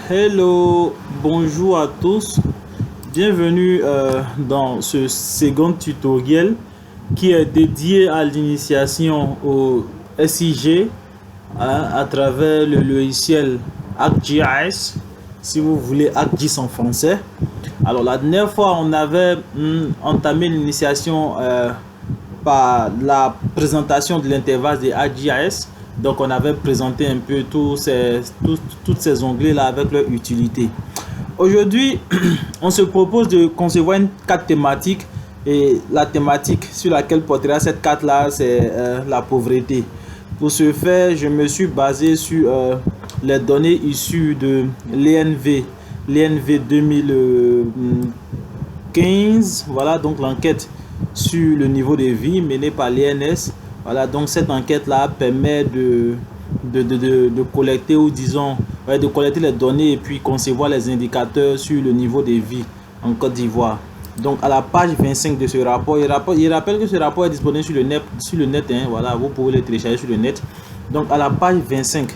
Hello, bonjour à tous. Bienvenue dans ce second tutoriel qui est dédié à l'initiation au SIG à travers le logiciel ArcGIS, si vous voulez ArcGIS en français. Alors la dernière fois, on avait entamé l'initiation par la présentation de l'interface de ArcGIS. Donc on avait présenté un peu toutes ces onglets là avec leur utilité. Aujourd'hui, on se propose de concevoir une carte thématique et la thématique sur laquelle portera cette carte là, c'est la pauvreté. Pour ce faire, je me suis basé sur les données issues de l'ENV 2015. Voilà donc l'enquête sur le niveau de vie menée par l'INS. Voilà, donc cette enquête-là permet de collecter, ou disons, de collecter les données et puis concevoir les indicateurs sur le niveau de vie en Côte d'Ivoire. Donc à la page 25 de ce rapport, il rappelle que ce rapport est disponible sur le net, hein, voilà, vous pouvez le télécharger sur le net. Donc à la page 25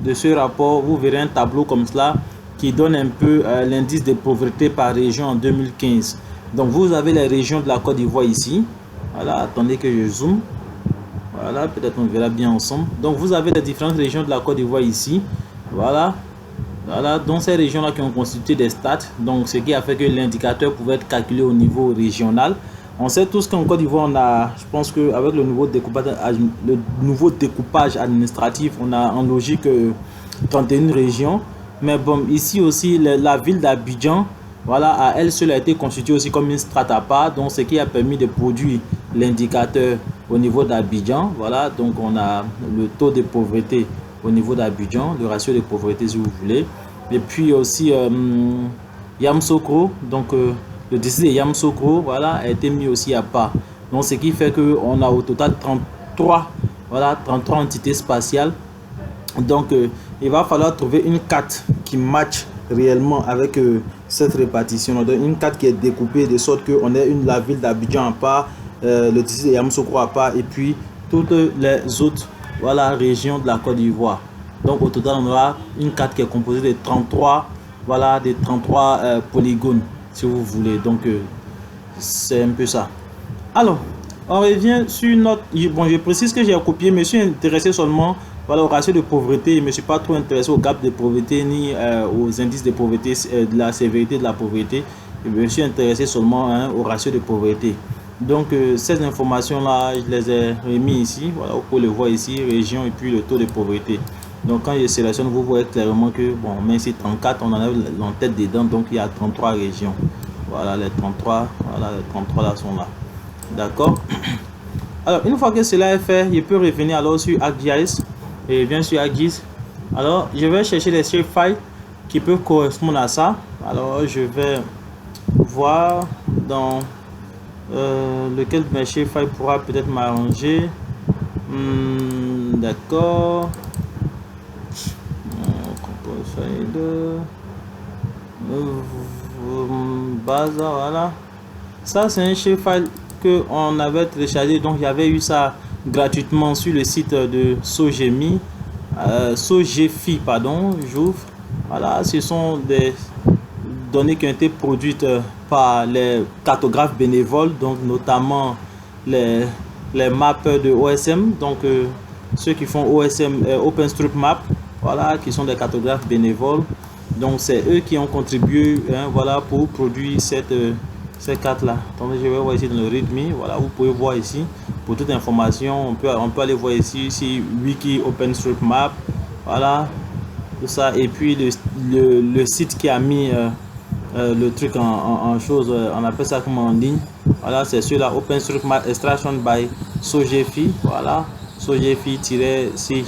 de ce rapport, vous verrez un tableau comme cela qui donne un peu l'indice de pauvreté par région en 2015. Donc vous avez les régions de la Côte d'Ivoire ici. Voilà, attendez que je zoome. Voilà, peut-être on verra bien ensemble. Donc vous avez les différentes régions de la Côte d'Ivoire ici. Voilà. Voilà, donc ces régions-là qui ont constitué des stats. Donc ce qui a fait que l'indicateur pouvait être calculé au niveau régional. On sait tous qu'en Côte d'Ivoire, on a, je pense qu'avec le nouveau découpage administratif, on a en logique 31 régions. Mais bon, ici aussi, la ville d'Abidjan, voilà, à elle seule a été constituée aussi comme une strate à part, donc ce qui a permis de produire l'indicateur au niveau d'Abidjan. Voilà, donc on a le taux de pauvreté au niveau d'Abidjan, le ratio de pauvreté si vous voulez. Et puis aussi Yamoussoukro, donc le district de Yamoussoukro, voilà, a été mis aussi à part. Donc ce qui fait qu'on a au total 33, voilà, 33 entités spatiales. Donc il va falloir trouver une carte qui matche réellement avec cette répartition. Donc une carte qui est découpée de sorte qu'on ait la ville d'Abidjan à part, le district de Yamoussoukro à part et puis toutes les autres, voilà, régions de la Côte d'Ivoire. Donc au total on aura une carte qui est composée de 33, voilà, des 33 polygones si vous voulez. Donc c'est un peu ça. Alors on revient sur notre, bon, je précise que j'ai copié, mais je suis intéressé seulement, voilà, au ratio de pauvreté. Je ne me suis pas trop intéressé au gap de pauvreté ni aux indices de pauvreté, de la sévérité de la pauvreté. Je me suis intéressé seulement au ratio de pauvreté. Donc ces informations là, je les ai remis ici. Voilà, vous pouvez le voir ici, région et puis le taux de pauvreté. Donc quand je sélectionne, vous voyez clairement que bon, même si 34, on en a en tête dedans, donc il y a 33 régions. Voilà, les 33, voilà, les 33 là sont là. D'accord. Alors une fois que cela est fait, je peux revenir alors sur ArcGIS et bien sûr ArcGIS. Alors je vais chercher les shapefiles qui peuvent correspondre à ça. Alors je vais voir dans lequel de mes shapefiles pourra peut-être m'arranger. D'accord. Base, voilà. Ça c'est un shapefile que on avait téléchargé, donc j'avais eu ça gratuitement sur le site de Sogemi, Sogefi, pardon, j'ouvre. Voilà, ce sont des données qui ont été produites par les cartographes bénévoles, donc notamment les maps de OSM, donc ceux qui font OSM, OpenStreetMap, voilà, qui sont des cartographes bénévoles. Donc c'est eux qui ont contribué, hein, voilà, pour produire cette carte là. Attendez, je vais voir ici dans le readme. Voilà, vous pouvez voir ici pour toute information. On peut aller voir ici wiki OpenStreetMap, voilà, tout ça. Et puis le site qui a mis le truc en chose, on appelle ça comme en ligne. Voilà, c'est celui-là, OpenStreetMap Extraction by Sogefi. Voilà, Sogefi-CIG.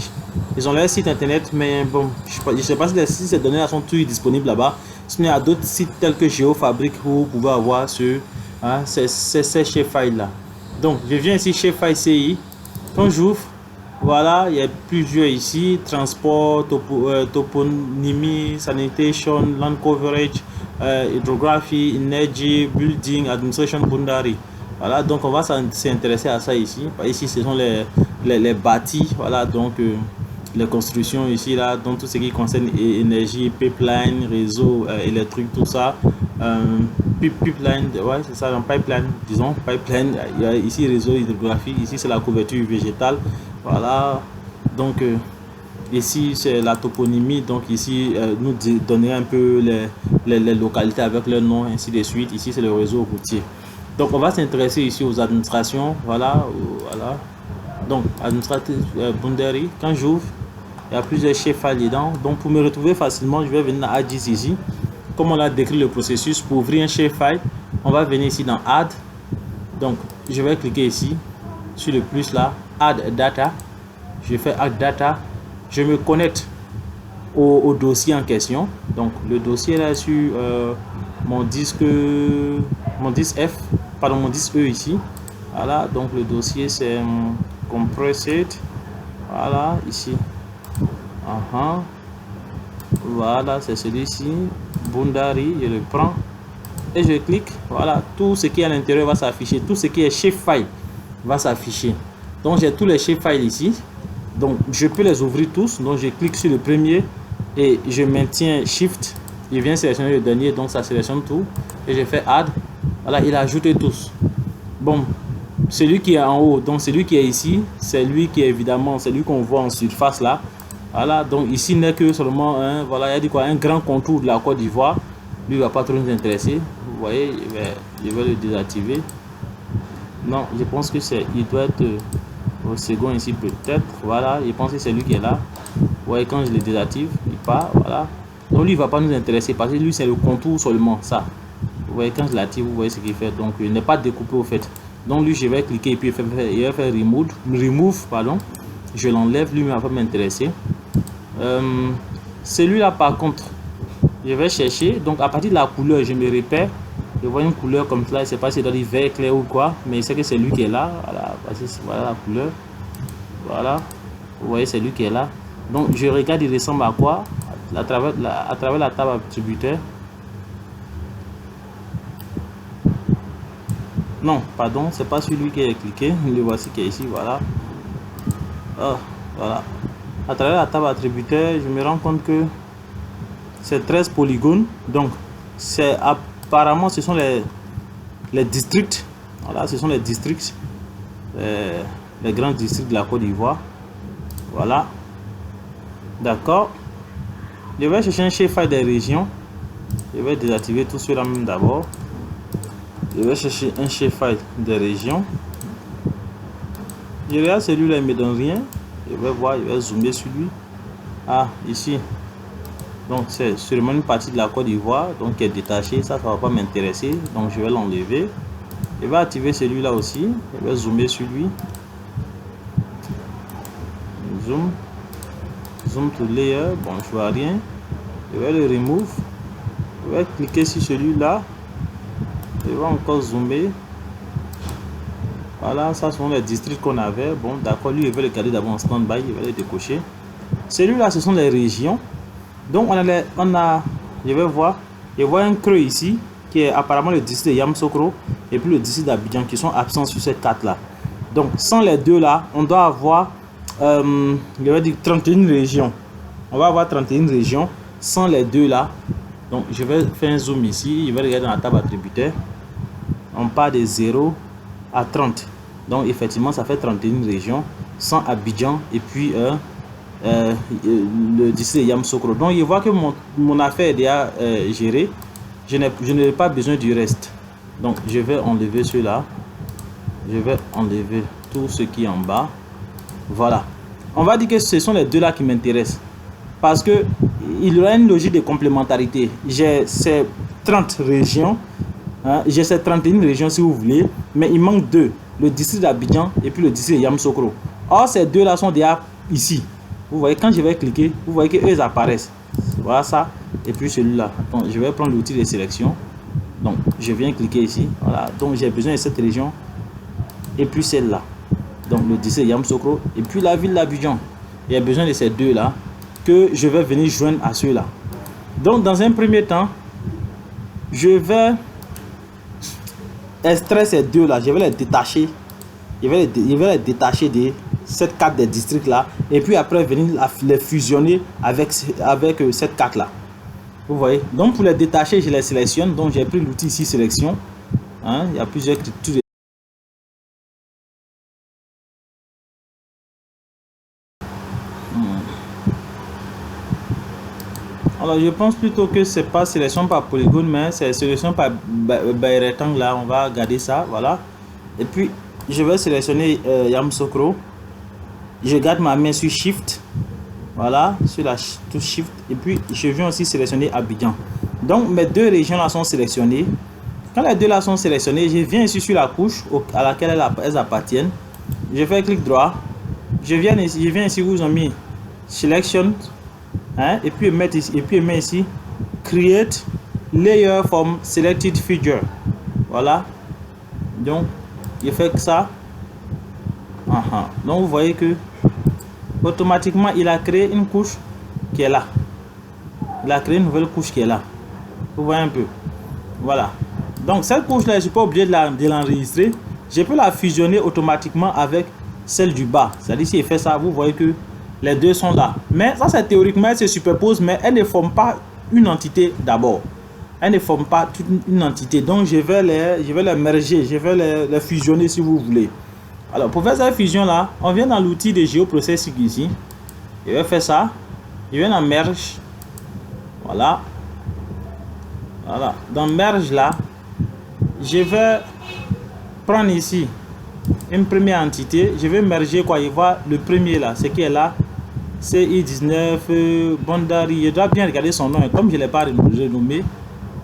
Ils ont leur site internet, mais bon, je ne sais pas si ces données sont toutes disponibles là-bas. Sinon, il y a d'autres sites tels que GeoFabric où vous pouvez avoir ces shapefiles là. Donc, je viens ici, shapefile CI. Quand j'ouvre, voilà, il y a plusieurs ici: transport, toponymie, sanitation, land coverage, hydrography, energy, building, administration, boundary. Voilà, donc on va s'intéresser à ça ici. Ici, ce sont les bâtis, voilà, donc les constructions ici, là, donc tout ce qui concerne énergie, pipeline, réseau électrique, tout ça. Pipeline, ouais, c'est ça, un pipeline, disons, pipeline. Il y a ici réseau hydrographique, ici c'est la couverture végétale. Voilà, donc ici c'est la toponymie, donc ici nous donner un peu les localités avec leur nom, ainsi de suite. Ici c'est le réseau routier. Donc on va s'intéresser ici aux administrations. Voilà, voilà. Donc administratif Boundary, quand j'ouvre, il y a plusieurs chefs dedans. Donc pour me retrouver facilement, je vais venir dans Add ici. Comme on a décrit le processus, pour ouvrir un shapefile, on va venir ici dans Add. Donc je vais cliquer ici sur le plus là, Add Data. Je fais Add Data. Je me connecte au dossier en question. Donc le dossier là sur mon disque F, pardon, mon disque E ici. Voilà, donc le dossier c'est compressed. Voilà, ici. Voilà, c'est celui-ci. Boundary, je le prends et je clique. Voilà, tout ce qui est à l'intérieur va s'afficher. Tout ce qui est shapefile va s'afficher. Donc j'ai tous les shapefiles ici. Donc je peux les ouvrir tous. Donc je clique sur le premier et je maintiens Shift. Il vient sélectionner le dernier, donc ça sélectionne tout. Et je fais Add. Voilà, il a ajouté tous. Bon, celui qui est en haut, donc celui qui est ici, c'est lui qui est évidemment, c'est lui qu'on voit en surface là. Voilà, donc ici n'est que seulement un, voilà, il y a dit quoi, un grand contour de la Côte d'Ivoire. Lui, il va pas trop nous intéresser. Vous voyez, je vais le désactiver. Non, je pense que c'est, il doit être au second ici peut-être. Voilà, je pense que c'est lui qui est là. Vous voyez, quand je le désactive, il part. Voilà. Donc lui, il va pas nous intéresser parce que lui, c'est le contour seulement, ça. Vous voyez, quand je l'active, vous voyez ce qu'il fait. Donc, il n'est pas découpé au fait. Donc lui, je vais cliquer et puis il va faire remove, pardon. Je l'enlève, lui, il va pas m'intéresser. Celui-là, par contre, je vais chercher. Donc, à partir de la couleur, je me repère. Je vois une couleur comme ça. Je ne sais pas si c'est dans le vert clair ou quoi. Mais c'est que c'est lui qui est là. Voilà, voilà la couleur. Voilà. Vous voyez, c'est lui qui est là. Donc, je regarde, il ressemble à quoi à travers la table attributeur. Non, pardon, c'est pas celui qui est cliqué. Le voici qui est ici. Voilà. Oh, voilà. À travers la table attributeur, je me rends compte que c'est 13 polygones. Donc, c'est apparemment, ce sont les districts. Voilà, ce sont les districts. Les grands districts de la Côte d'Ivoire. Voilà. D'accord. Je vais chercher un shapefile des régions. Je vais désactiver tout cela même d'abord. Je vais chercher un shapefile des régions. Je regarde celui-là, il ne me donne rien. Je vais voir, je vais zoomer sur lui. Ah, ici. Donc, c'est seulement une partie de la Côte d'Ivoire, donc qui est détachée. Ça ne va pas m'intéresser. Donc, je vais l'enlever. Je vais activer celui-là aussi. Je vais zoomer sur lui. Zoom. Zoom to layer. Bon, je vois rien. Je vais le remove. Je vais cliquer sur celui-là. Je vais encore zoomer. Voilà, ça sont les districts qu'on avait. Bon, d'accord, lui, je vais le garder d'abord en stand-by. Je vais le décocher. Celui-là, ce sont les régions. Donc, je vais voir. Je vois un creux ici, qui est apparemment le district de Yamoussoukro et puis le district d'Abidjan, qui sont absents sur ces quatre-là. Donc, sans les deux-là, on doit avoir, je vais dire 31 régions. On va avoir 31 régions sans les deux-là. Donc, je vais faire un zoom ici. Je vais regarder dans la table attributeur. On part de 0 à 30. Donc, effectivement, ça fait 31 régions sans Abidjan et puis le district de Yamoussoukro. Donc, je vois que mon affaire est déjà gérée. Je n'ai pas besoin du reste. Donc, je vais enlever cela. Je vais enlever tout ce qui est en bas. Voilà. On va dire que ce sont les deux là qui m'intéressent. Parce que il y aura une logique de complémentarité. J'ai ces 30 régions. Hein, j'ai ces 31 régions si vous voulez. Mais il manque deux. Le district d'Abidjan et puis le district de Yamoussoukro. Or, ces deux là sont déjà ici. Vous voyez, quand je vais cliquer, vous voyez qu'eux apparaissent. Voilà ça. Et puis celui-là. Donc, je vais prendre l'outil de sélection. Donc, je viens cliquer ici. Voilà. Donc, j'ai besoin de cette région. Et puis celle-là. Donc, le district de Yamoussoukro. Et puis la ville d'Abidjan. Il y a besoin de ces deux-là que je vais venir joindre à ceux-là. Donc, dans un premier temps, je vais extraire ces deux-là. Je vais les détacher. Je vais les détacher cette carte des districts là, et puis après venir les fusionner avec cette carte là. Vous voyez, donc pour les détacher, je les sélectionne. Donc j'ai pris l'outil ici sélection, hein, il y a plusieurs écritures. Alors je pense plutôt que c'est pas sélection par polygone, mais c'est sélection par rectangle. Là on va garder ça, voilà. Et puis je vais sélectionner Yamoussoukro. Je garde ma main sur Shift, voilà, sur la touche Shift, et puis je viens aussi sélectionner Abidjan. Donc mes deux régions là sont sélectionnées. Quand les deux là sont sélectionnées, je viens ici sur la couche à laquelle elles appartiennent. Je fais clic droit, je viens ici où ils ont mis Selection, hein, et puis mettre ici, ici Create Layer from Selected Feature. Voilà, donc je fais que ça. Donc vous voyez que automatiquement il a créé une couche qui est là. Il a créé une nouvelle couche qui est là. Vous voyez un peu. Voilà. Donc cette couche là, je ne suis pas obligé de l'enregistrer. Je peux la fusionner automatiquement avec celle du bas. C'est-à-dire si je fais ça, vous voyez que les deux sont là. Mais ça c'est théoriquement, elles se superposent, mais elles ne forment pas une entité d'abord. Elles ne forment pas toute une entité. Donc je vais les merger, je vais les fusionner si vous voulez. Alors pour faire cette fusion là, on vient dans l'outil de GeoProcessing ici. Je vais faire ça. Je viens dans Merge. Voilà. Voilà. Dans Merge là, je vais prendre ici une première entité. Je vais merger quoi. Je vois le premier là, ce qui est là. CI19 Bondari. Je dois bien regarder son nom. Et comme je ne l'ai pas renommé,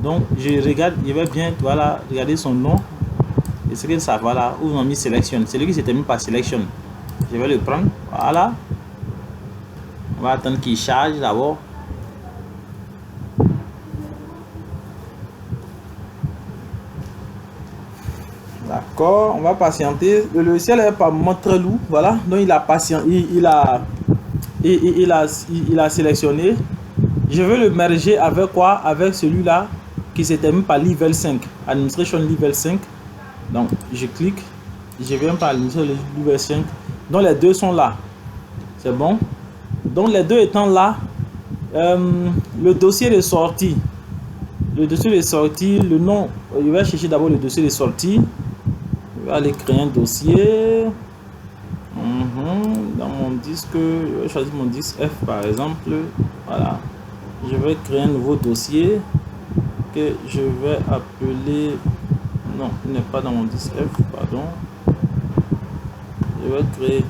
donc je regarde, je vais bien voilà, regarder son nom. Et c'est que ça, voilà, où on a mis sélection. Celui qui s'était mis par sélection. Je vais le prendre. Voilà. On va attendre qu'il charge d'abord. D'accord, on va patienter. Le logiciel est par Montrelou. Voilà. Donc il a patienté. Il a sélectionné. Je veux le merger avec quoi? Avec celui-là qui s'était mis par level 5. Administration level 5. Donc je clique, je viens par le level 5. Donc les deux sont là. C'est bon. Donc les deux étant là, le dossier de sortie. Le dossier de sortie, le nom, je vais chercher d'abord le dossier de sortie. Je vais aller créer un dossier. Dans mon disque, je vais choisir mon disque F par exemple. Voilà. Je vais créer un nouveau dossier que je vais appeler. Non, il n'est pas dans mon disque F, pardon. Je vais créer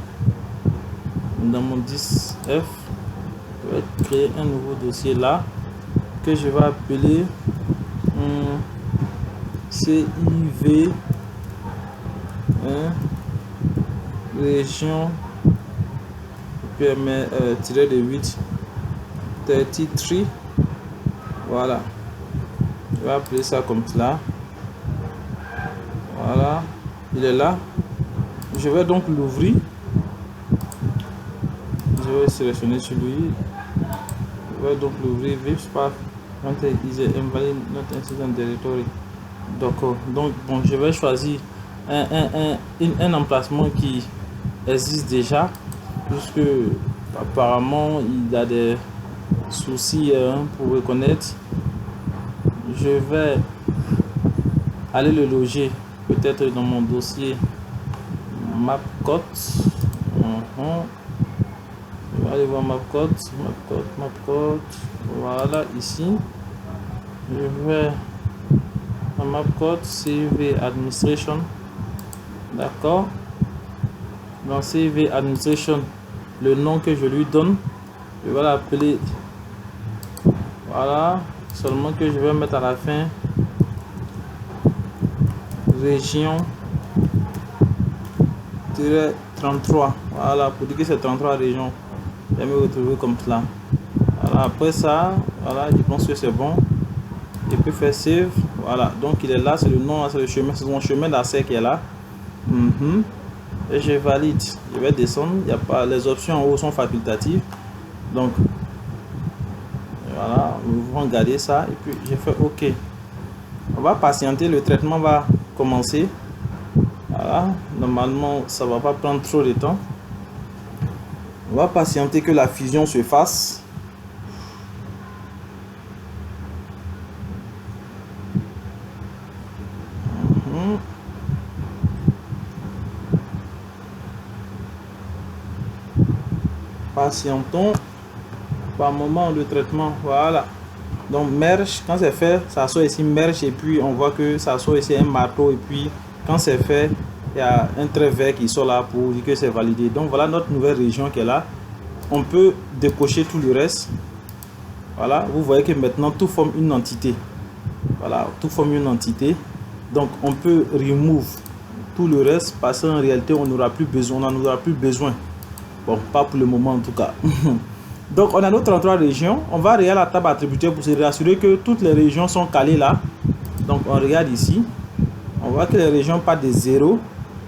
dans mon disque F. Je vais créer un nouveau dossier là que je vais appeler CIV région tiré de 8 33. Voilà, je vais appeler ça comme cela. Voilà, il est là. Je vais donc l'ouvrir. Je vais sélectionner celui. Je vais donc l'ouvrir. VipSpath is invalid not incident directory. D'accord. Donc bon, je vais choisir un emplacement qui existe déjà, puisque apparemment il a des soucis pour reconnaître. Je vais aller le loger peut-être dans mon dossier Mapcode. Je vais aller voir Mapcode. Voilà, ici. Je vais dans Mapcode, CV Administration. D'accord. Dans CV Administration, le nom que je lui donne, je vais l'appeler. Voilà. Seulement que je vais mettre à la fin région 33. Voilà, pour dire que c'est 33 régions. Je vais me retrouver comme cela. Voilà, après ça, voilà, je pense que c'est bon. Je peux faire save. Voilà, donc il est là, c'est le nom, c'est le chemin, c'est mon chemin d'accès qui est là. Et je valide. Je vais descendre. Il y a pas, les options en haut sont facultatives. Donc voilà, vous regardez ça et puis je fais OK. On va patienter, le traitement va commencer. Voilà, normalement ça va pas prendre trop de temps. On va patienter que la fusion se fasse. Patientons par moment de traitement. Voilà. Donc merge, quand c'est fait, ça sort ici merge et puis on voit que ça sort ici un marteau et puis quand c'est fait, il y a un trait vert qui sort là pour dire que c'est validé. Donc voilà notre nouvelle région qui est là. On peut décocher tout le reste. Voilà, vous voyez que maintenant tout forme une entité. Voilà, tout forme une entité. Donc on peut remove tout le reste parce qu'en réalité on n'aura plus besoin, on n'en aura plus besoin. Bon, pas pour le moment en tout cas. Donc on a nos 33 régions. On va regarder la table attributaire pour se rassurer que toutes les régions sont calées là. Donc on regarde ici. On voit que les régions partent de 0.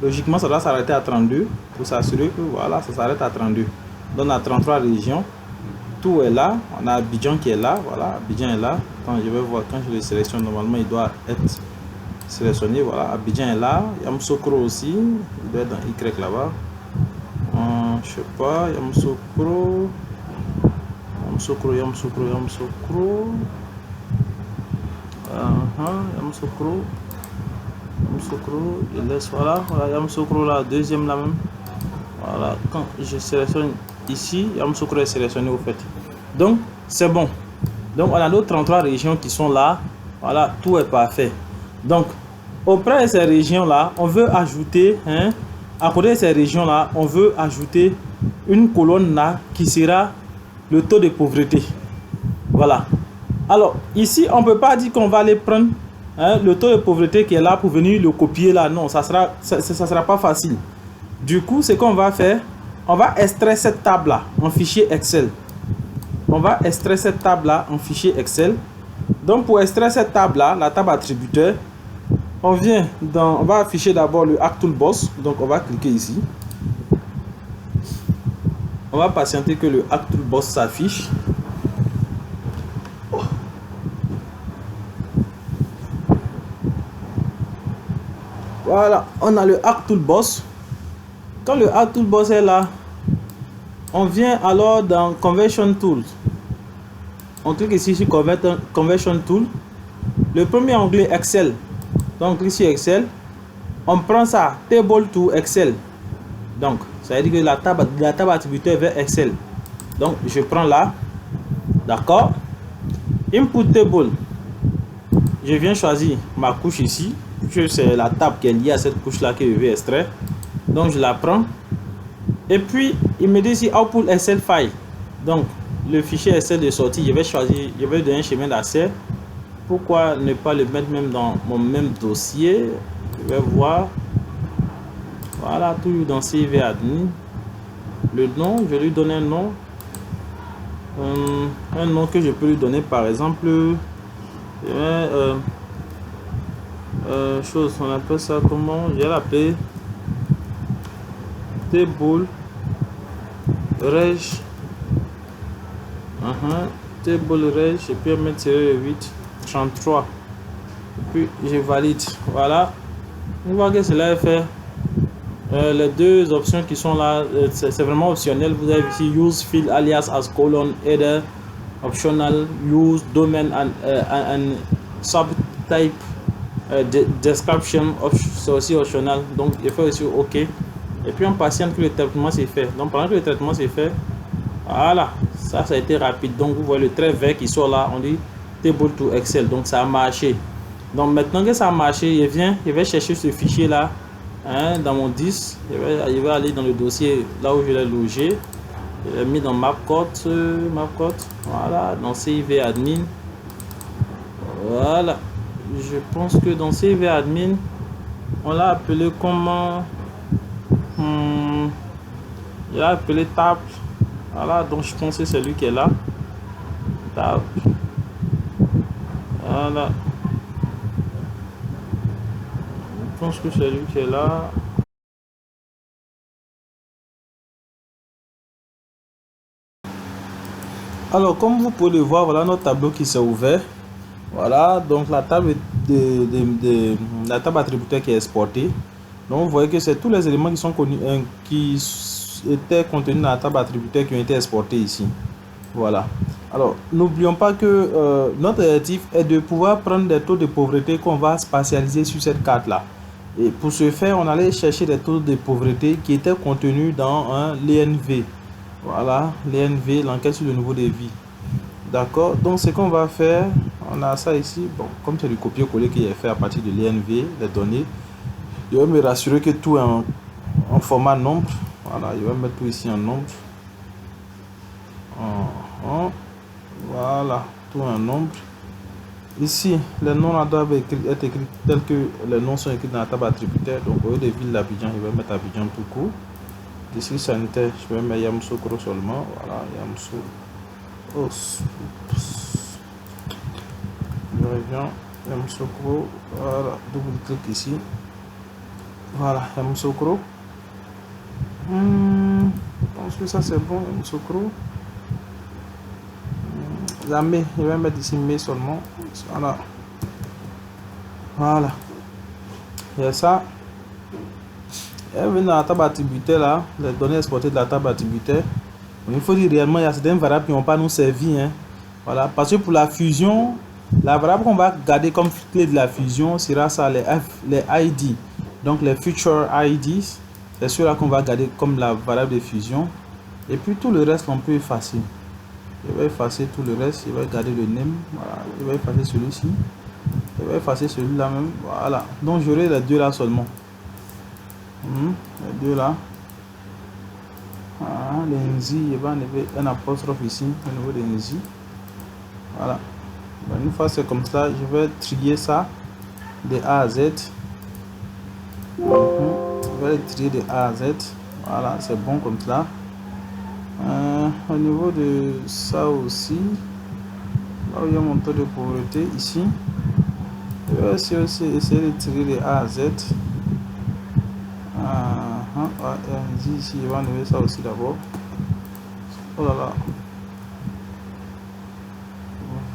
Logiquement ça doit s'arrêter à 32. Pour s'assurer que voilà, ça s'arrête à 32. Donc on a 33 régions. Tout est là. On a Abidjan qui est là. Voilà, Abidjan est là. Attends, je vais voir quand je le sélectionne. Normalement il doit être sélectionné. Voilà, Abidjan est là. Yamoussoukro aussi. Il doit être dans Y là-bas. Je sais pas. Yamoussoukro. Yamoussoukro. Yamoussoukro, il laisse, voilà, Yamoussoukro là, deuxième là même. Voilà, quand je sélectionne ici, Yamoussoukro est sélectionné au fait. Donc, c'est bon. Donc, on a nos 33 régions qui sont là. Voilà, tout est parfait. Donc, auprès de ces régions là, on veut ajouter, à côté de ces régions là, on veut ajouter une colonne là qui sera le taux de pauvreté. Voilà. Alors ici on peut pas dire qu'on va aller prendre le taux de pauvreté qui est là pour venir le copier là. Non, ça sera pas facile. Du coup, ce qu'on va faire, on va extraire cette table là en fichier Excel. On va extraire cette table là en fichier Excel. Donc pour extraire cette table là, la table attributeur, on va afficher d'abord le Hack Toolbox. Donc on va cliquer ici. On va patienter que le Hack Toolbox s'affiche. Voilà, on a le Hack Toolbox. Quand le Hack Toolbox est là, on vient alors dans Conversion Tool. On clique ici sur Conversion Tool. Le premier onglet Excel. Donc clique sur Excel. On prend ça, Table to Excel. Donc, ça veut dire que la table attributeur vers Excel. Donc, je prends là. D'accord. Input Table. Je viens choisir ma couche ici. C'est la table qui est liée à cette couche là que je vais extraire. Donc, je la prends. Et puis, il me dit ici Output Excel File. Donc, le fichier Excel de sortie, je vais choisir, je vais donner un chemin d'accès. Pourquoi ne pas le mettre même dans mon même dossier? Je vais voir. Voilà, tout dans CV admin. Le nom, je lui donne un nom. Un nom que je peux lui donner, par exemple. Chose, on appelle ça comment? Je vais l'appeler Table Reg. Table Reg. Et puis mettre 8 33. Et puis je valide. Voilà. On voit que cela est fait. Les deux options qui sont là, c'est vraiment optionnel. Vous avez ici Use Field Alias as colon header, optional, Use Domain and Subtype Description, c'est aussi optional. Donc il faut aussi OK. Et puis on patiente que le traitement s'est fait. Donc pendant que le traitement s'est fait, voilà, ça a été rapide. Donc vous voyez le trait vert qui sort là, on dit Table to Excel. Donc ça a marché. Donc maintenant que ça a marché, je vais chercher ce fichier là. Dans mon disque, je vais aller dans le dossier là où je l'ai logé. Je l'ai mis dans Mapcode, voilà, dans CIV admin. Voilà, je pense que dans CIV admin, on l'a appelé comment? Il a appelé table. Voilà, donc je pense que c'est lui qui est là. Table. Voilà. Je pense que c'est lui qui est là. Alors, comme vous pouvez le voir, voilà notre tableau qui s'est ouvert. Voilà, donc la table la table attributeur qui est exportée. Donc, vous voyez que c'est tous les éléments qui sont connus, qui étaient contenus dans la table attributaire qui ont été exportés ici. Voilà. Alors, n'oublions pas que notre objectif est de pouvoir prendre des taux de pauvreté qu'on va spatialiser sur cette carte-là. Et pour ce faire, on allait chercher des taux de pauvreté qui étaient contenus dans l'ENV. Voilà, l'ENV, l'enquête sur le niveau des vies. D'accord. Donc, ce qu'on va faire, on a ça ici. Bon, comme c'est du copier-coller qui est fait à partir de l'ENV, les données, je vais me rassurer que tout est en format nombre. Voilà, je vais mettre tout ici en nombre. Voilà, tout en nombre. Ici, les noms là doivent être écrits tels que les noms sont écrits dans la table attributaire. Donc, au lieu de ville d'Abidjan, je vais mettre Abidjan tout court. District sanitaire, je vais mettre Yamoussoukro seulement. Voilà, Yamoussoukro. Je reviens, Yamoussoukro. Voilà, double clic ici. Voilà, Yamoussoukro. Je pense que ça c'est bon, Yamoussoukro. Jamais, je vais mettre ici mais seulement. Voilà. Voilà. Il y a ça. Et dans la table attributaire là, les données exportées de la table attributaire. Il faut dire réellement, il y a certaines variables qui n'ont pas nous servi. Hein. Voilà. Parce que pour la fusion, la variable qu'on va garder comme clé de la fusion sera ça, les ID. Donc les future IDs, c'est ceux-là qu'on va garder comme la variable de fusion. Et puis tout le reste, on peut effacer. Je vais effacer tout le reste, je vais garder le name, voilà, je vais effacer celui-ci, je vais effacer celui-là même, voilà. Donc j'aurai les deux là seulement. Les deux là. Voilà, les NZ, je vais enlever un apostrophe ici, au niveau des NZ. Voilà. Une fois c'est comme ça, je vais trier ça de A à Z. Je vais trier de A à Z. Voilà, c'est bon comme ça. Au niveau de ça aussi, là où il y a mon taux de pauvreté ici, je vais aussi essayer de tirer de A à Z. Ici, je vais enlever ça aussi d'abord. Oh là là.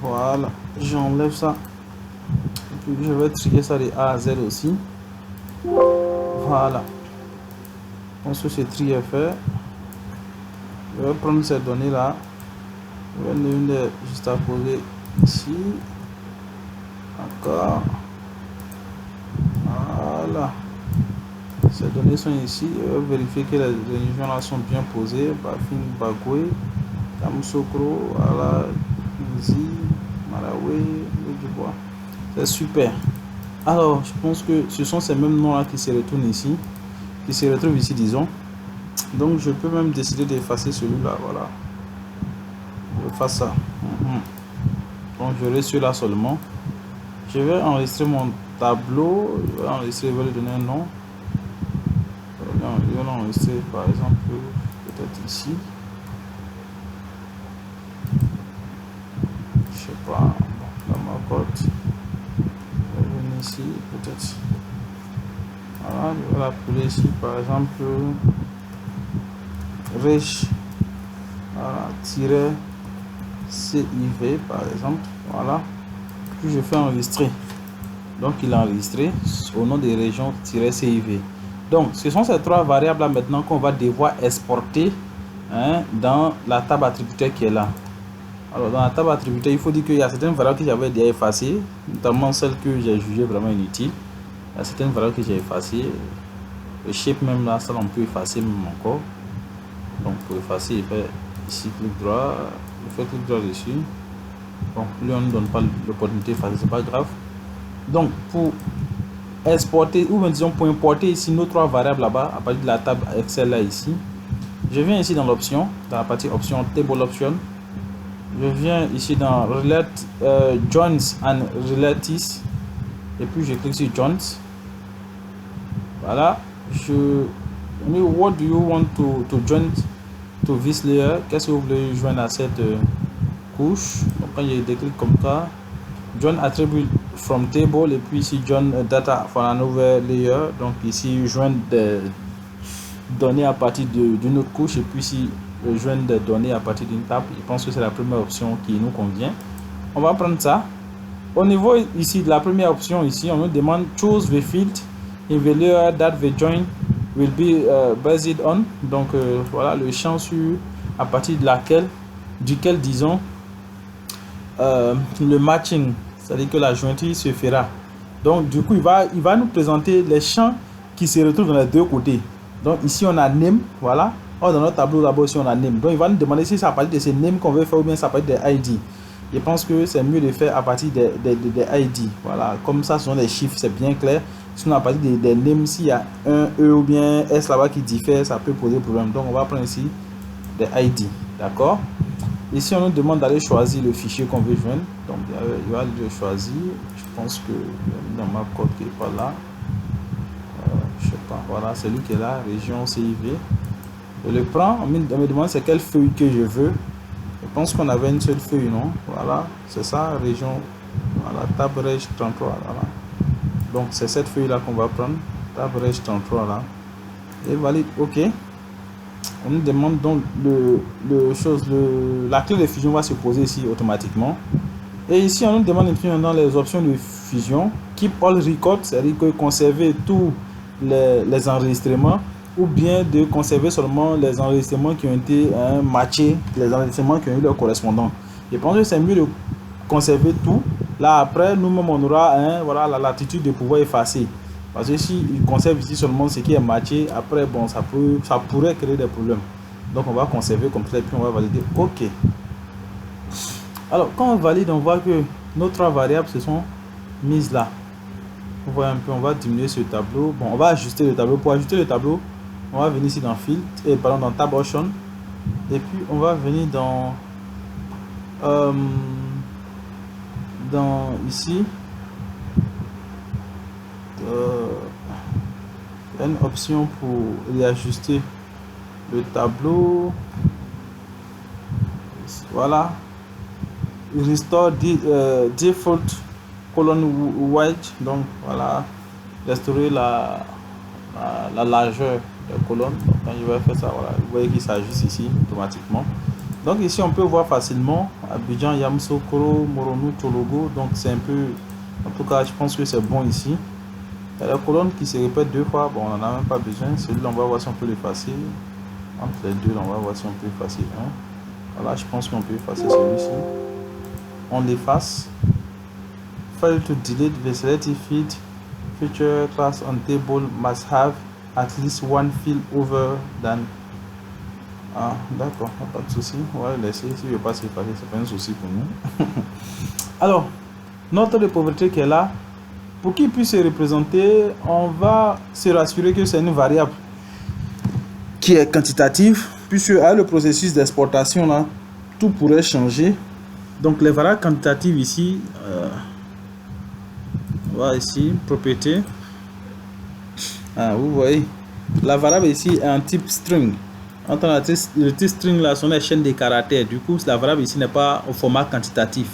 Voilà, j'enlève ça. Et puis je vais trier ça de A à Z aussi. Voilà. Ensuite, ce tri est fait. Je vais prendre ces données là, je vais une juste à poser ici, encore, voilà, ces données sont ici, je vais vérifier que les régions là sont bien posées, Bafin, Bagoué, Yamoussoukro, voilà, Nzi, Malawi, Dubois, c'est super. Alors, je pense que ce sont ces mêmes noms là qui se retournent ici, qui se retrouvent ici, disons. Donc je peux même décider d'effacer celui-là, voilà. Je fasse ça. Donc je reste celui-là seulement. Je vais enregistrer mon tableau. Je vais enregistrer, je vais lui donner un nom. Je vais l'enregistrer par exemple peut-être ici. Je sais pas. Dans ma cote. Je vais venir ici peut-être. Voilà, je vais l'appeler ici par exemple. Riche, voilà, tiret CIV par exemple, voilà, puis je fais enregistrer. Donc il est enregistré au nom des régions CIV. Donc ce sont ces trois variables là maintenant qu'on va devoir exporter dans la table attributaire qui est là. Alors dans la table attributaire, il faut dire qu'il y a certaines variables que j'avais déjà effacées, notamment celles que j'ai jugées vraiment inutiles. Il y a certaines variables que j'ai effacées. Le shape même là, ça on peut effacer même encore. Donc pour effacer, il fait ici clic droit, il fait clic droit dessus. Bon, lui on ne donne pas l'opportunité d'effacer, c'est pas grave. Donc pour exporter, ou bien disons pour importer ici nos trois variables là-bas, à partir de la table Excel là ici, je viens ici dans l'option, dans la partie option Table Option. Je viens ici dans Relate Joins and Relates, et puis je clique sur Joins. Voilà, what do you want to join to this layer? Qu'est-ce que vous voulez joindre à cette couche? Donc quand je déclic comme ça, join attribute from table, et puis ici join data for a nouvelle layer. Donc ici joindre des données à partir d'une autre couche, et puis ici joindre des données à partir d'une table. Je pense que c'est la première option qui nous convient. On va prendre ça. Au niveau ici de la première option ici, on nous demande choose the field in the layer that we join will be based on, donc voilà le champ à partir de duquel disons le matching, c'est-à-dire que la jointure se fera. Donc du coup il va nous présenter les champs qui se retrouvent dans les deux côtés. Donc ici on a name, voilà. Or dans notre tableau d'abord ici on a name. Donc il va nous demander si c'est à partir de ces names qu'on veut faire ou bien c'est à partir des ID. Je pense que c'est mieux de faire à partir des ID. Voilà, comme ça ce sont des chiffres, c'est bien clair. Sinon à partir des names, s'il y a un E ou bien S là-bas qui diffère, ça peut poser problème. Donc on va prendre ici des ID. D'accord. Ici on nous demande d'aller choisir le fichier qu'on veut joindre. Donc il va le choisir. Je pense que dans ma code qui n'est pas là. Je sais pas. Voilà, c'est lui qui est là, région CIV. Je le prends. On me demande c'est quelle feuille que je veux. Je pense qu'on avait une seule feuille, non? Voilà, c'est ça, région. Voilà, Tabrège 33. Voilà. Donc c'est cette feuille là qu'on va prendre. Tabrège 33 là. Et valide, ok. On nous demande donc la clé de fusion va se poser ici automatiquement. Et ici on nous demande dans les options de fusion, keep all records, c'est-à-dire que conserver tous les enregistrements, ou bien de conserver seulement les enregistrements qui ont été matchés, les enregistrements qui ont eu leur correspondant. Je pense que c'est mieux de conserver tout. Là après, nous-mêmes on aura voilà, la latitude de pouvoir effacer. Parce que si il conserve ici seulement ce qui est matché, après bon ça pourrait créer des problèmes. Donc on va conserver comme ça et puis on va valider. Ok. Alors quand on valide, on voit que nos trois variables se sont mises là. Vous voyez un peu, on va diminuer ce tableau. Bon, on va ajuster le tableau. Pour ajuster le tableau, on va venir ici dans Field, dans Tab Option. Et puis on va venir dans ici. Il y a une option pour réajuster le tableau. Voilà. Restore default column width. Donc voilà, restaurer la largeur des colonnes. Donc quand je vais faire ça, voilà, vous voyez qu'il s'ajuste ici automatiquement. Donc ici on peut voir facilement Abidjan, Yamoussoukro, Moronou, Tologo. Donc c'est un peu, en tout cas je pense que c'est bon ici. Il y a la colonne qui se répète deux fois. Bon, on n'en a même pas besoin. Celui-là on va voir si on peut l'effacer. Entre les deux on va voir si on peut effacer un. Voilà, je pense qu'on peut effacer celui-ci. On l'efface. Fail to delete the selected field. Feature class on table must have at least one field over than. Ah, d'accord, pas de souci. On va le laisser. Si je ne veux pas s'effacer, c'est pas un souci pour nous. Alors, notre de pauvreté qui est là, pour qu'il puisse se représenter, on va se rassurer que c'est une variable qui est quantitative, puisque à le processus d'exportation là, tout pourrait changer. Donc les variables quantitatives ici, on va ici, propriété. Ah, vous voyez, la variable ici est un type string. Le type string là sont les chaînes de caractères. Du coup, la variable ici n'est pas au format quantitatif.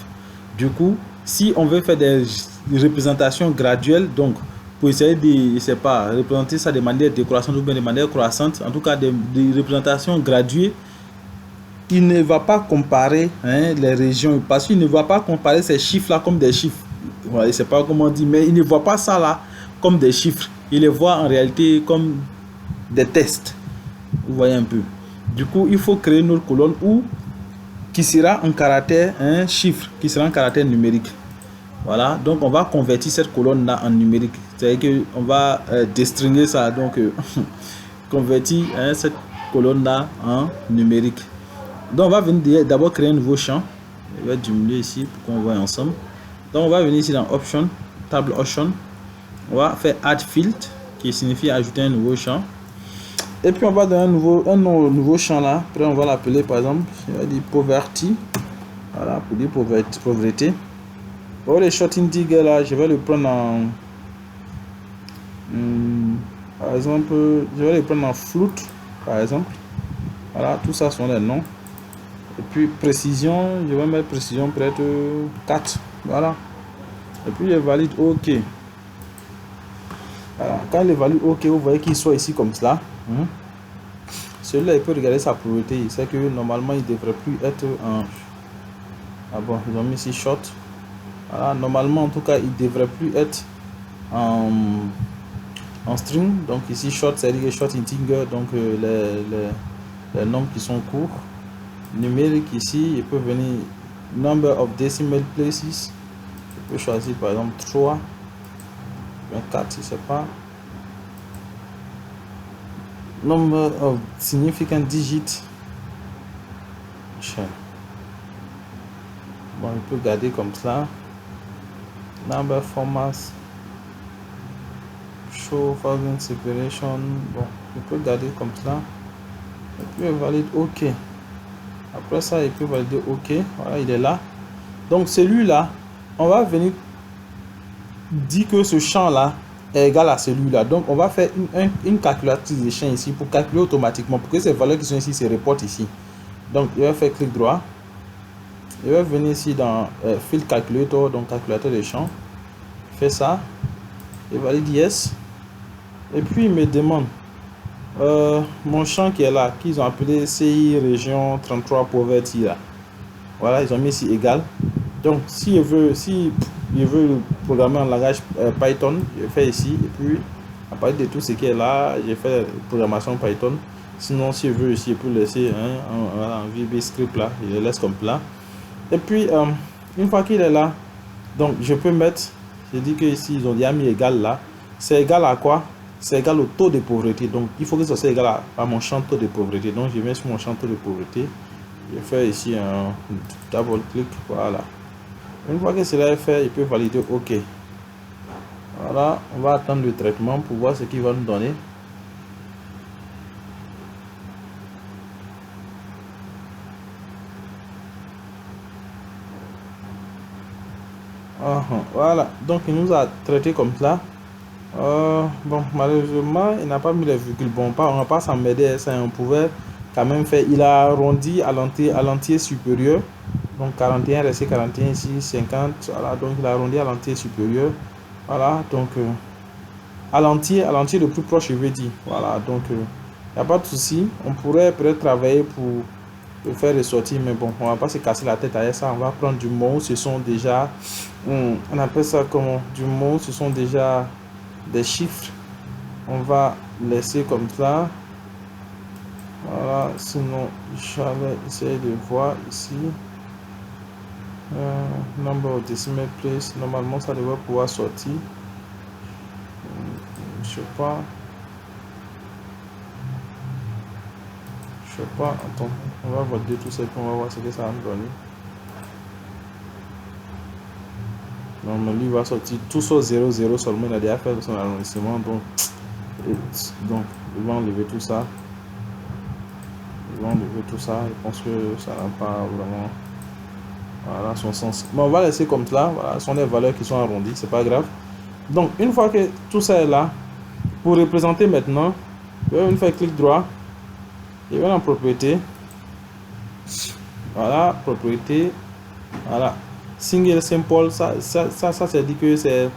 Du coup, si on veut faire des représentations graduelles, donc pour essayer de, je sais pas, représenter ça de manière décroissante ou bien de manière croissante, en tout cas des représentations graduées, il ne va pas comparer les régions, parce qu'il ne va pas comparer ces chiffres là comme des chiffres. Voilà, je sais pas comment on dit, mais il ne voit pas ça là comme des chiffres. Il les voit en réalité comme des tests. Vous voyez un peu. Du coup, il faut créer une autre colonne qui sera en caractère, un chiffre, qui sera en caractère numérique. Voilà, donc on va convertir cette colonne là en numérique. C'est-à-dire qu'on va destringuer ça, donc convertir cette colonne là en numérique. Donc on va venir d'abord créer un nouveau champ. Je vais diminuer ici pour qu'on voit ensemble. Donc on va venir ici dans Option, Table Option. On va faire Add Field, qui signifie ajouter un nouveau champ. Et puis on va dans un nouveau champ là. Après on va l'appeler par exemple, je vais dire Poverty. Voilà, pour dire pauvreté. Pour les short integer là, je vais le prendre en par exemple, je vais le prendre en float par exemple. Voilà, tout ça sont les noms. Et puis précision, je vais mettre précision peut-être 4. Voilà. Et puis je valide OK. Voilà. Quand il valide OK, vous voyez qu'il soit ici comme cela. Celui-là, il peut regarder sa priorité. Il sait que normalement, il ne devrait plus être en. Ah bon, ils ont mis ici short. Voilà, normalement, en tout cas, il ne devrait plus être en en string. Donc ici short, c'est-à-dire que short integer, donc les nombres qui sont courts. Numérique ici, il peut venir number of decimal places. Je peux choisir par exemple 3, 4, je sais pas. Number of significant digits. Bon, il peut garder comme ça. Number formats. Show thousand separation. Bon, il peut garder comme ça. Et puis il valide OK. Après ça, il peut valider OK. Voilà, il est là. Donc celui-là, on va venir dire que ce champ-là est égal à celui-là. Donc on va faire une calculatrice des champs ici pour calculer automatiquement, pour que ces valeurs qui sont ici se reportent ici. Donc il va faire clic droit. Il va venir ici dans Field Calculator, donc calculateur des champs. Il fait ça. Il valide Yes. Et puis il me demande mon champ qui est là, qu'ils ont appelé CI région 33 poverty là. Voilà, ils ont mis ici égal. Donc si je veux programmer en langage Python, je fais ici. Et puis à partir de tout ce qui est là, j'ai fait la programmation Python. Sinon si je veux ici, je peux laisser un VB script là, je le laisse comme là. Et puis une fois qu'il est là, donc je peux mettre, je dis que ici ils ont déjà mis égal là. C'est égal à quoi? C'est égal au taux de pauvreté. Donc il faut que ça soit égal à mon champ taux de pauvreté. Donc je viens sur mon champ taux de pauvreté. Je fais ici un double clic. Voilà. Une fois que cela est fait, il peut valider OK. Voilà. On va attendre le traitement pour voir ce qu'il va nous donner. Voilà. Donc il nous a traité comme ça. Bon, malheureusement, il n'a pas mis les virgules. Bon, on va pas s'en m'aider, ça, on pouvait quand même faire. Il a arrondi à l'entier supérieur. Donc 41, resté 41 ici, 50. Voilà, donc il a arrondi à l'entier supérieur. Voilà, donc à l'entier le plus proche, je veux dire. Voilà, donc il n'y a pas de souci. On pourrait peut-être travailler pour faire ressortir, mais bon, on va pas se casser la tête avec ça. On va prendre du mot. Ce sont déjà, on appelle ça comment? Du mot, ce sont déjà des chiffres. On va laisser comme ça. Voilà, sinon j'allais essayer de voir ici number of decimal place. Normalement ça devrait pouvoir sortir. Je sais pas, attends, on va valider tout ça et on va voir ce que ça va nous donner. Normalement lui va sortir tout sur 0 0 seulement. Il a déjà fait son arrondissement, donc il va enlever tout ça. Tout ça, je pense que ça n'a pas vraiment, voilà, son sens. Mais on va laisser comme ça. Voilà, ce sont des valeurs qui sont arrondies, c'est pas grave. Donc une fois que tout ça est là, pour représenter maintenant, je vais faire clic droit, je vais en propriété. Voilà, propriété. Voilà, single symbol, ça dit que c'est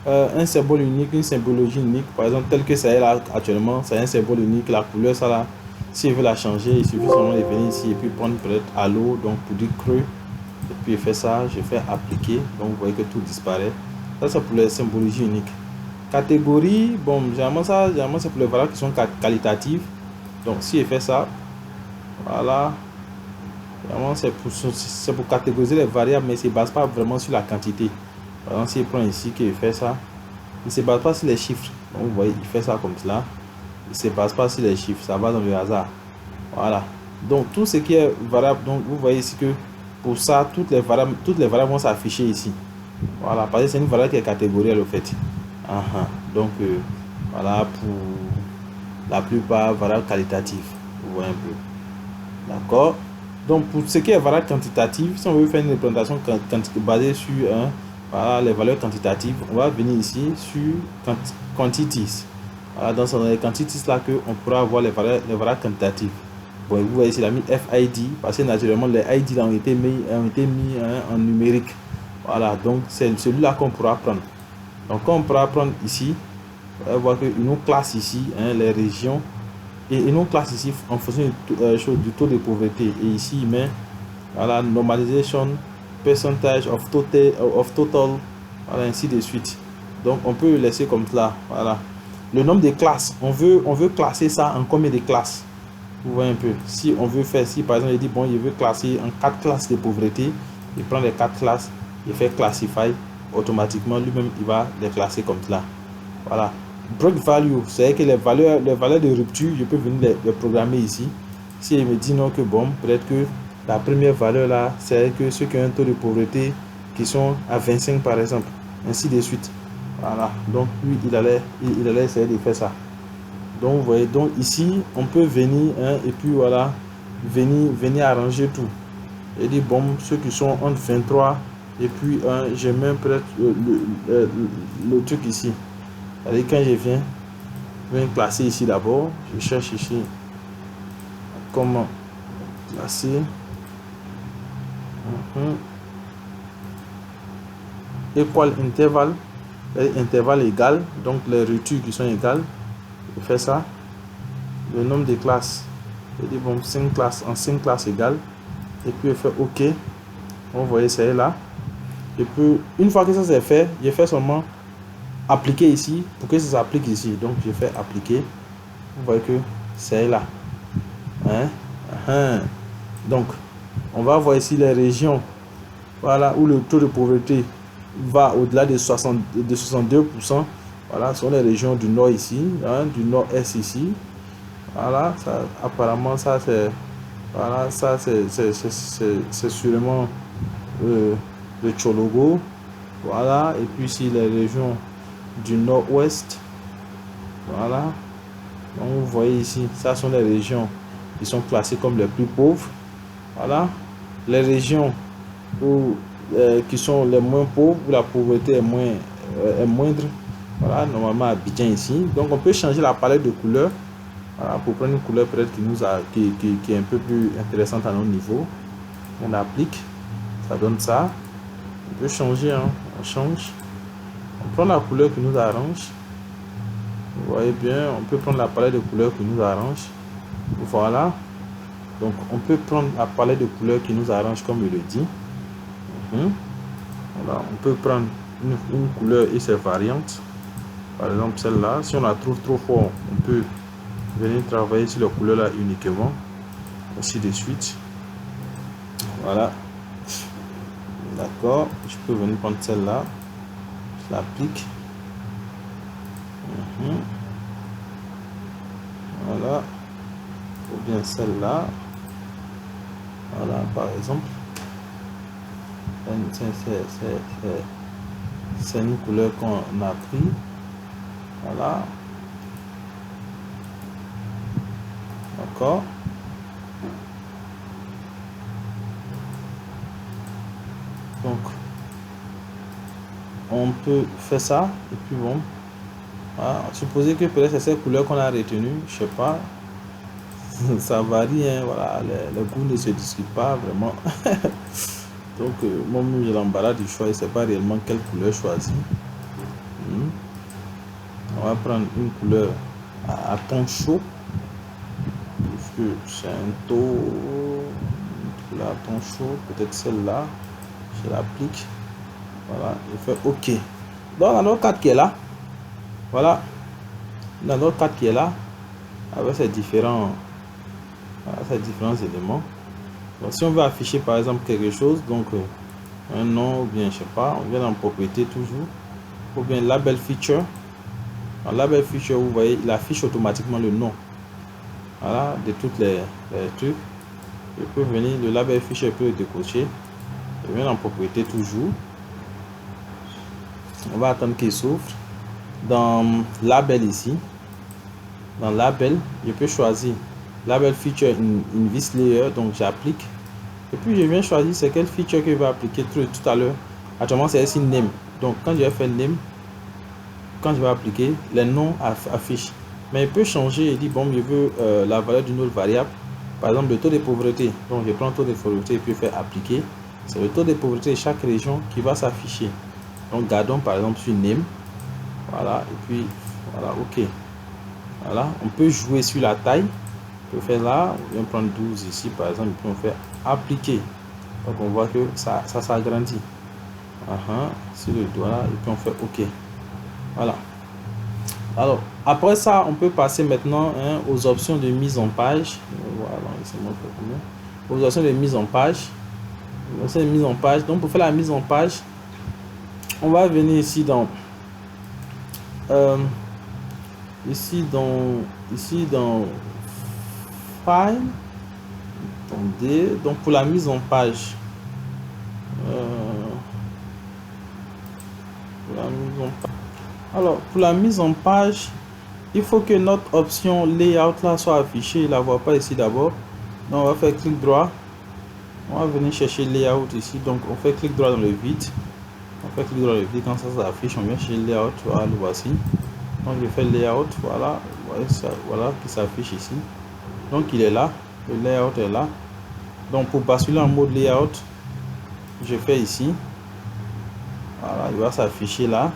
un symbole unique, une symbologie unique. Par exemple, tel que ça est là actuellement, c'est un symbole unique. La couleur, ça là. Si je veux la changer, il suffit seulement de venir ici et puis prendre peut-être allo, donc pour dire creux, et puis je fais ça, je fais appliquer, donc vous voyez que tout disparaît. Ça c'est pour les symbologies uniques. Catégorie, bon, généralement c'est pour les valeurs qui sont qualitatives. Donc si je fais ça, voilà, généralement c'est pour catégoriser les variables, mais il ne se base pas vraiment sur la quantité. Par exemple, si je prends ici que je fais ça, il ne se base pas sur les chiffres. Donc vous voyez, il fait ça comme cela. Il ne se base pas sur les chiffres, ça va dans le hasard. Voilà. Donc tout ce qui est variable, donc vous voyez ici que pour ça, toutes les variables vont s'afficher ici. Voilà, parce que c'est une variable qui est catégorielle au fait. Donc voilà, pour la plupart variables qualitatives. Vous voyez un peu. D'accord. Donc pour ce qui est variable quantitative, si on veut faire une représentation basée sur voilà, les valeurs quantitatives, on va venir ici sur quantities. Voilà, dans les quantities là que on pourra avoir les valeurs quantitatives. Bon, vous voyez ici, il a mis FID parce que naturellement les ID là ont été mis en numérique. Voilà, donc c'est celui-là qu'on pourra prendre. Donc on pourra prendre ici, on va voir qu'il nous classe ici les régions et il nous classe ici en fonction du taux de pauvreté. Et ici il met voilà, normalization, percentage of total, voilà, ainsi de suite. Donc on peut le laisser comme cela. Voilà. le nombre de classes, on veut classer ça en combien de classes? Vous voyez un peu. Si on veut faire, si par exemple, il dit, bon, il veut classer en 4 classes de pauvreté, il prend les 4 classes, il fait classify, automatiquement, lui-même, il va les classer comme cela. Voilà. Break value, c'est que les valeurs de rupture, je peux venir les programmer ici. Si il me dit non, que bon, peut-être que la première valeur là, c'est que ceux qui ont un taux de pauvreté qui sont à 25 par exemple, ainsi de suite. Voilà. Donc, lui, il allait essayer de faire ça. Donc, vous voyez, donc ici, on peut venir, hein, et puis voilà, venir arranger tout. Et dire, bon, ceux qui sont entre 23 et puis j'ai même peut-être le truc ici. Allez, quand je viens classer ici d'abord, je cherche ici comment classer. Équal intervalle, intervalle égal, donc les ruptures qui sont égales. Je fais ça. Le nombre de classes, je dis bon, 5 classes en 5 classes égales. Et puis je fais OK. Vous voyez, c'est là. Et puis, une fois que ça c'est fait, je fais seulement appliquer ici pour que ça s'applique ici. Donc, je fais appliquer. Vous voyez que c'est là. Hein? Donc, on va voir ici les régions, voilà, où le taux de pauvreté va au-delà de 62%. Voilà, ce sont les régions du nord ici, hein, du nord-est ici. Voilà, ça, apparemment, ça c'est, voilà, ça c'est sûrement le Tchologo. Voilà, et puis ici les régions du nord-ouest. Voilà, donc vous voyez ici, ça sont les régions qui sont classées comme les plus pauvres. Voilà, les régions où, qui sont les moins pauvres, où la pauvreté est moindre. Voilà, normalement Abidjan ici. Donc on peut changer la palette de couleurs, voilà, pour prendre une couleur peut-être qui est un peu plus intéressante à nos niveaux. On applique, ça donne ça. On peut changer, hein, on change. On prend la couleur qui nous arrange. Vous voyez bien, on peut prendre la palette de couleurs qui nous arrange. Voilà. Donc on peut prendre la palette de couleurs qui nous arrange comme il le dit. Voilà, on peut prendre une couleur et ses variantes. Par exemple celle-là, si on la trouve trop fort, on peut venir travailler sur la couleur là uniquement. Ainsi de suite. Voilà. D'accord. Je peux venir prendre celle-là. Je l'applique. Voilà. Ou bien celle-là. Voilà, par exemple. C'est une couleur qu'on a pris. Voilà. D'accord. Donc, on peut faire ça. Et puis bon. Voilà. Supposez que peut-être c'est cette couleur qu'on a retenue. Je sais pas. Ça varie. Hein, voilà. Les goûts ne se discutent pas vraiment. Donc, moi, j'ai l'embarras du choix et c'est pas réellement quelle couleur choisir. On va prendre une couleur à ton chaud. C'est un taux. Une couleur à ton chaud. Peut-être celle-là. Je l'applique. Voilà. Je fais OK. Donc, dans notre cadre qui est là. Voilà. Dans notre cadre qui est là. Avec ces différents éléments. Donc, si on veut afficher par exemple quelque chose, donc un nom ou bien je sais pas, on vient dans propriété toujours, ou bien label feature. Dans label feature, vous voyez, il affiche automatiquement le nom, voilà, de toutes les trucs. Je peux venir, le label feature peut être décoché. Je viens dans propriété toujours. On va attendre qu'il s'ouvre. Dans label ici, dans label, je peux choisir label feature invis layer, donc j'applique et puis je viens choisir c'est quel feature que je vais appliquer tout à l'heure. Actuellement c'est ici name, donc quand je vais faire name, quand je vais appliquer, les noms affichent, mais il peut changer et dire bon, je veux la valeur d'une autre variable, par exemple le taux de pauvreté. Donc je prends le taux de pauvreté et puis faire appliquer, c'est le taux de pauvreté de chaque région qui va s'afficher. Donc gardons par exemple sur name, voilà, et puis voilà, OK. Voilà, on peut jouer sur la taille. On peut faire là, on vient prendre 12 ici par exemple, et puis on fait appliquer. Donc on voit que ça s'agrandit. Sur le doigt là, et puis on fait OK. Voilà. Alors, après ça, on peut passer maintenant aux options de mise en page. Voilà, laissez-moi faire combien. Aux options de mise en page. Options de mise en page. Donc, pour faire la mise en page, on va venir ici dans ici dans File. Attendez. Donc, pour la mise en page, alors pour la mise en page, il faut que notre option layout là soit affichée. Il la voit pas ici d'abord. Donc, on va faire clic droit. On va venir chercher layout ici. Donc, on fait clic droit dans le vide. On fait clic droit dans le vide. Quand ça s'affiche, on vient chercher layout. Voilà, le voici. Donc, je fais layout. Voilà, vous voyez ça, voilà qui s'affiche ici. Donc, il est là. Le layout est là. Donc, pour basculer en mode layout, je fais ici. Voilà, il va s'afficher là.